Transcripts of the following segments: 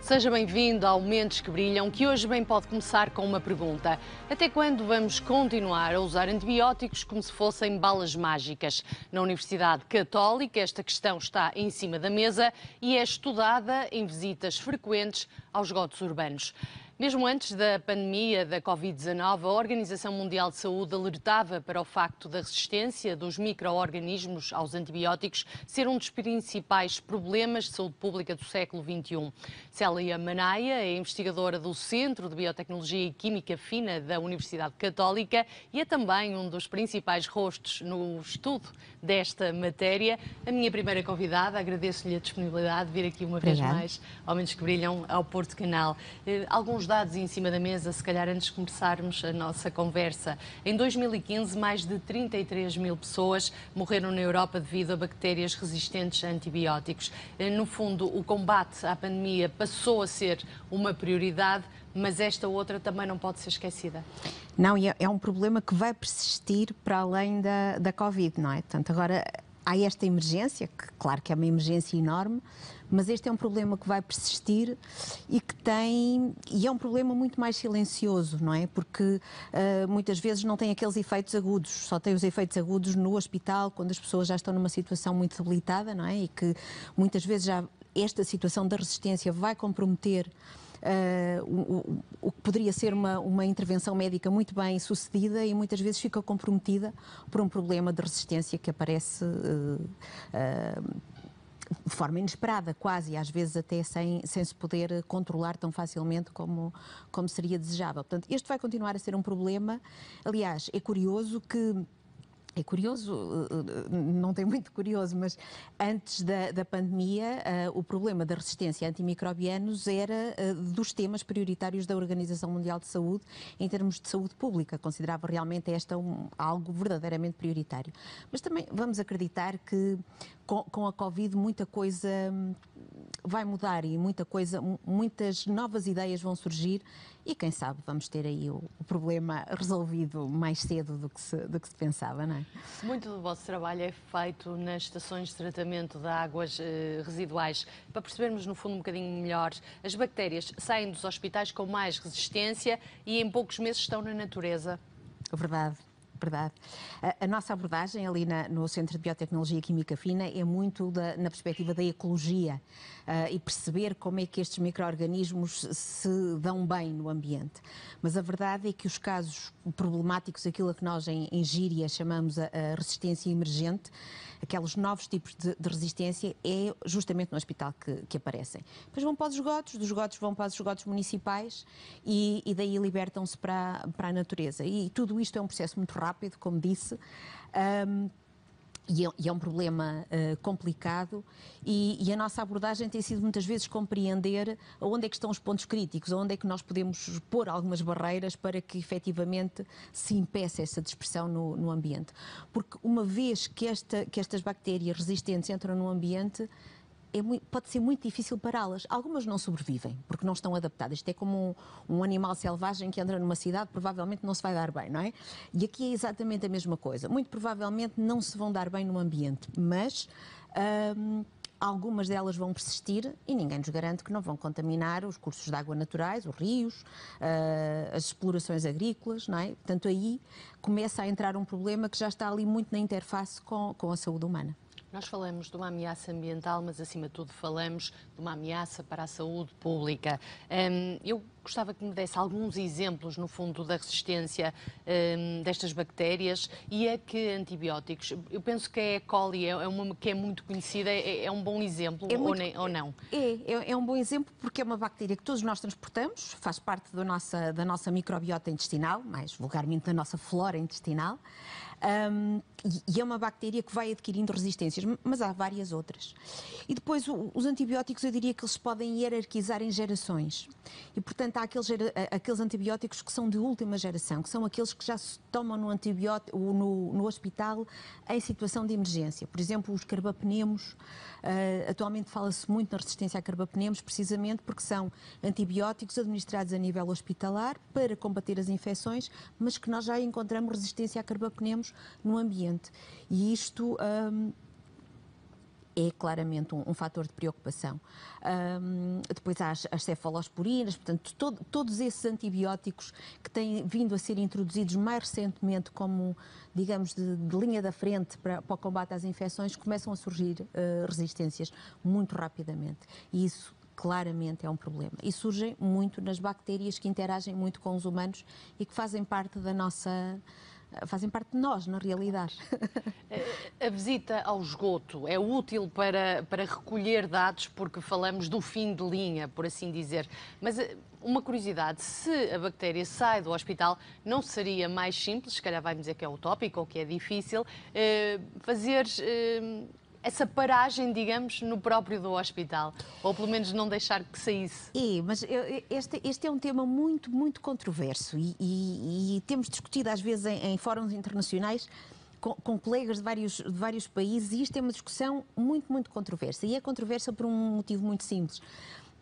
Seja bem-vindo ao Mentes que Brilham, que hoje bem pode começar com uma pergunta. Até quando vamos continuar a usar antibióticos como se fossem balas mágicas? Na Universidade Católica, esta questão está em cima da mesa e é estudada em visitas frequentes aos esgotos urbanos. Mesmo antes da pandemia da Covid-19, a Organização Mundial de Saúde alertava para o facto da resistência dos micro-organismos aos antibióticos ser um dos principais problemas de saúde pública do século XXI. Célia Manaia é investigadora do Centro de Biotecnologia e Química Fina da Universidade Católica e é também um dos principais rostos no estudo desta matéria. A minha primeira convidada, agradeço-lhe a disponibilidade de vir aqui uma vez mais ao Mentes que Brilham, ao Porto Canal. Alguns dados em cima da mesa, se calhar antes de começarmos a nossa conversa. Em 2015, mais de 33 mil pessoas morreram na Europa devido a bactérias resistentes a antibióticos. No fundo, o combate à pandemia passou a ser uma prioridade, mas esta outra também não pode ser esquecida. Não, e é um problema que vai persistir para além da Covid, não é? Portanto, agora há esta emergência, que claro que é uma emergência enorme, mas este é um problema que vai persistir e é um problema muito mais silencioso, não é? Porque muitas vezes não tem aqueles efeitos agudos, só tem os efeitos agudos no hospital, quando as pessoas já estão numa situação muito debilitada, não é? E que muitas vezes já esta situação da resistência vai comprometer o que poderia ser uma intervenção médica muito bem sucedida e muitas vezes fica comprometida por um problema de resistência que aparece de forma inesperada, quase, e às vezes até sem se poder controlar tão facilmente como seria desejável. Portanto, este vai continuar a ser um problema. Aliás, é curioso, não tem muito curioso, mas antes da pandemia, o problema da resistência a antimicrobianos era dos temas prioritários da Organização Mundial de Saúde em termos de saúde pública. Considerava realmente algo verdadeiramente prioritário. Mas também vamos acreditar que com a Covid muita coisa vai mudar e muitas novas ideias vão surgir e quem sabe vamos ter aí o problema resolvido mais cedo do que se pensava, não é? Muito do vosso trabalho é feito nas estações de tratamento de águas residuais. Para percebermos no fundo um bocadinho melhor, as bactérias saem dos hospitais com mais resistência e em poucos meses estão na natureza. Verdade. Verdade. A nossa abordagem ali no Centro de Biotecnologia e Química Fina é muito na perspectiva da ecologia e perceber como é que estes micro-organismos se dão bem no ambiente. Mas a verdade é que os casos problemáticos, aquilo que nós em gíria chamamos a resistência emergente, aqueles novos tipos de resistência, é justamente no hospital que aparecem. Depois vão para os esgotos, dos esgotos vão para os esgotos municipais e daí libertam-se para a natureza. E tudo isto é um processo muito rápido, como disse, e é um problema complicado e a nossa abordagem tem sido muitas vezes compreender onde é que estão os pontos críticos, onde é que nós podemos pôr algumas barreiras para que efetivamente se impeça essa dispersão no ambiente. Porque uma vez que estas bactérias resistentes entram no ambiente, pode ser muito difícil pará-las. Algumas não sobrevivem, porque não estão adaptadas. Isto é como um animal selvagem que entra numa cidade, provavelmente não se vai dar bem, não é? E aqui é exatamente a mesma coisa. Muito provavelmente não se vão dar bem no ambiente, mas algumas delas vão persistir e ninguém nos garante que não vão contaminar os cursos de água naturais, os rios, as explorações agrícolas, não é? Portanto, aí começa a entrar um problema que já está ali muito na interface com a saúde humana. Nós falamos de uma ameaça ambiental, mas acima de tudo falamos de uma ameaça para a saúde pública. Eu gostava que me desse alguns exemplos, no fundo, da resistência destas bactérias e a que antibióticos. Eu penso que a E. coli é uma que é muito conhecida, é um bom exemplo, ou não? É um bom exemplo porque é uma bactéria que todos nós transportamos, faz parte da nossa microbiota intestinal, mais vulgarmente da nossa flora intestinal. E é uma bactéria que vai adquirindo resistências, mas há várias outras. E depois os antibióticos, eu diria que eles podem hierarquizar em gerações. E, portanto, há aqueles antibióticos que são de última geração, que são aqueles que já se tomam no hospital em situação de emergência. Por exemplo, os carbapenemos. Atualmente fala-se muito na resistência a carbapenemos, precisamente porque são antibióticos administrados a nível hospitalar para combater as infecções, mas que nós já encontramos resistência a carbapenemos no ambiente. E isto é claramente um fator de preocupação. Depois há as cefalosporinas, portanto, todos esses antibióticos que têm vindo a ser introduzidos mais recentemente como, digamos, de linha da frente para o combate às infecções, começam a surgir resistências muito rapidamente. E isso claramente é um problema. E surgem muito nas bactérias que interagem muito com os humanos e que fazem parte da nossa... fazem parte de nós, na realidade. A visita ao esgoto é útil para recolher dados, porque falamos do fim de linha, por assim dizer. Mas uma curiosidade, se a bactéria sai do hospital, não seria mais simples, se calhar vai-me dizer que é utópico ou que é difícil, fazer essa paragem, digamos, no próprio do hospital? Ou pelo menos não deixar que saísse? Mas este é um tema muito, muito controverso e temos discutido às vezes em fóruns internacionais com colegas de vários países, e isto é uma discussão muito, muito controversa. E é controversa por um motivo muito simples.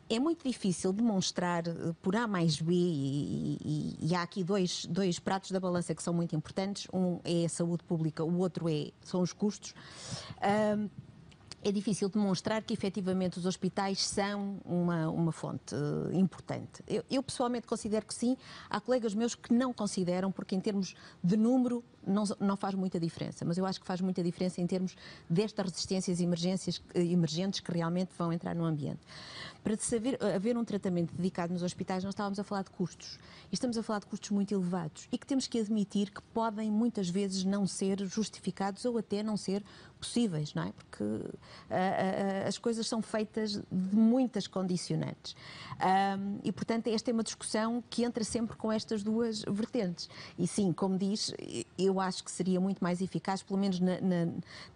É muito difícil demonstrar por A mais B, e há aqui dois pratos da balança que são muito importantes. Um é a saúde pública, o outro são os custos. É difícil demonstrar que efetivamente os hospitais são uma fonte importante. Eu pessoalmente considero que sim. Há colegas meus que não consideram, porque em termos de número não faz muita diferença, mas eu acho que faz muita diferença em termos destas resistências emergentes que realmente vão entrar no ambiente. Para haver um tratamento dedicado nos hospitais, nós estávamos a falar de custos. E estamos a falar de custos muito elevados e que temos que admitir que podem muitas vezes não ser justificados ou até não ser possíveis, não é? Porque as coisas são feitas de muitas condicionantes. E, portanto, esta é uma discussão que entra sempre com estas duas vertentes. E sim, como diz, eu acho que seria muito mais eficaz, pelo menos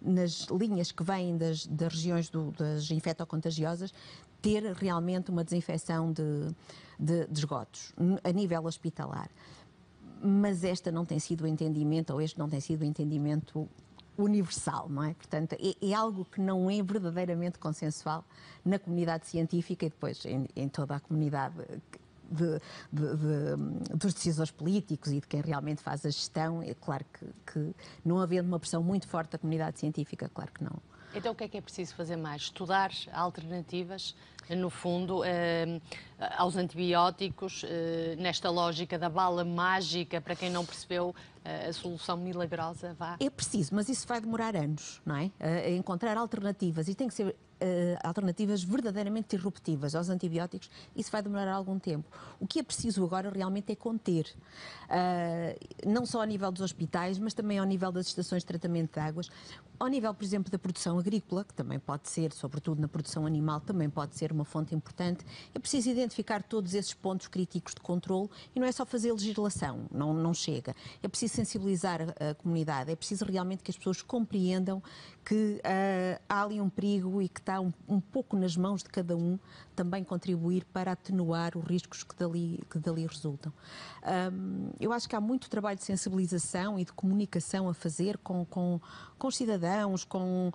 nas linhas que vêm das regiões das infectocontagiosas, ter realmente uma desinfecção de esgotos a nível hospitalar. Mas este não tem sido o entendimento universal, não é? Portanto, é algo que não é verdadeiramente consensual na comunidade científica e depois em toda a comunidade dos decisores políticos e de quem realmente faz a gestão. É claro que não havendo uma pressão muito forte da comunidade científica, claro que não. Então o que é preciso fazer mais? Estudar alternativas, no fundo, aos antibióticos, nesta lógica da bala mágica, para quem não percebeu a solução milagrosa, vá? É preciso, mas isso vai demorar anos, não é? A encontrar alternativas, e tem que ser alternativas verdadeiramente disruptivas aos antibióticos. Isso vai demorar algum tempo. O que é preciso agora realmente é conter, não só ao nível dos hospitais, mas também ao nível das estações de tratamento de águas, ao nível, por exemplo, da produção agrícola, que também pode ser, sobretudo na produção animal, também pode ser uma fonte importante. É preciso identificar todos esses pontos críticos de controle e não é só fazer legislação, não chega. É preciso sensibilizar a comunidade, é preciso realmente que as pessoas compreendam que há ali um perigo e que está um pouco nas mãos de cada um também contribuir para atenuar os riscos que dali resultam. Eu acho que há muito trabalho de sensibilização e de comunicação a fazer com os cidadãos, com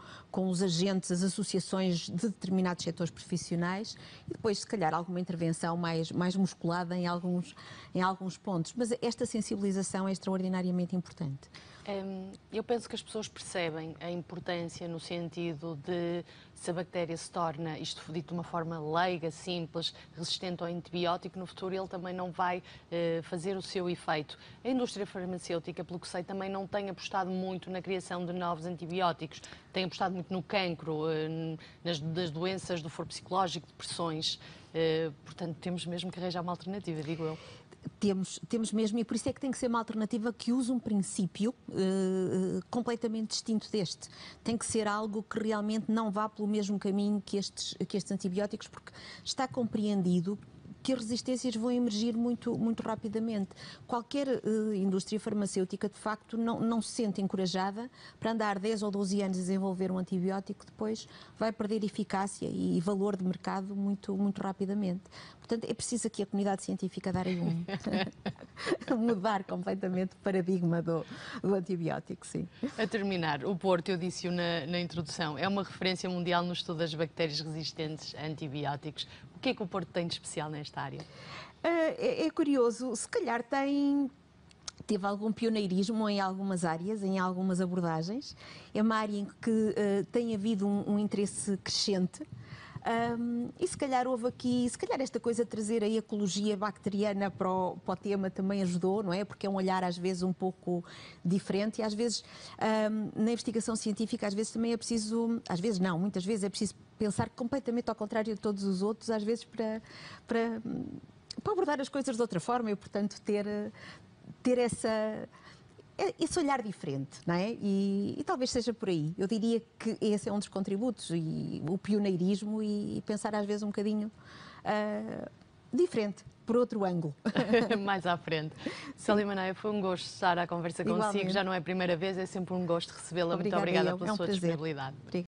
os agentes, as associações de determinados setores profissionais e depois, se calhar, alguma intervenção mais musculada em alguns pontos. Mas esta sensibilização é extraordinariamente importante. Eu penso que as pessoas percebem a importância no sentido de, se a bactéria se torna, isto dito de uma forma leiga, simples, resistente ao antibiótico, no futuro ele também não vai fazer o seu efeito. A indústria farmacêutica, pelo que sei, também não tem apostado muito na criação de novos antibióticos, tem apostado muito no cancro, das doenças do foro psicológico, depressões. Portanto, temos mesmo que arranjar uma alternativa, digo eu. Temos mesmo, e por isso é que tem que ser uma alternativa que use um princípio completamente distinto deste. Tem que ser algo que realmente não vá pelo mesmo caminho que estes antibióticos, porque está compreendido que as resistências vão emergir muito, muito rapidamente. Qualquer indústria farmacêutica, de facto, não se sente encorajada para andar 10 ou 12 anos a desenvolver um antibiótico que depois vai perder eficácia e valor de mercado muito, muito rapidamente. Portanto, é preciso aqui a comunidade científica dar aí mudar completamente o paradigma do antibiótico, sim. A terminar, o Porto, eu disse-o na introdução, é uma referência mundial no estudo das bactérias resistentes a antibióticos. O que é que o Porto tem de especial nesta área? É curioso, se calhar tem teve algum pioneirismo em algumas áreas, em algumas abordagens. É uma área em que tem havido um interesse crescente. E se calhar houve aqui, se calhar esta coisa de trazer a ecologia bacteriana para o tema também ajudou, não é? Porque é um olhar às vezes um pouco diferente e às vezes na investigação científica às vezes também é preciso, às vezes não, muitas vezes é preciso pensar completamente ao contrário de todos os outros, às vezes para abordar as coisas de outra forma e portanto ter esse olhar diferente, não é? E talvez seja por aí. Eu diria que esse é um dos contributos, e o pioneirismo e pensar às vezes um bocadinho diferente, por outro ângulo. Mais à frente. Célia Maneia, foi um gosto estar à conversa consigo. Já não é a primeira vez, é sempre um gosto recebê-la. Muito obrigada pela sua disponibilidade.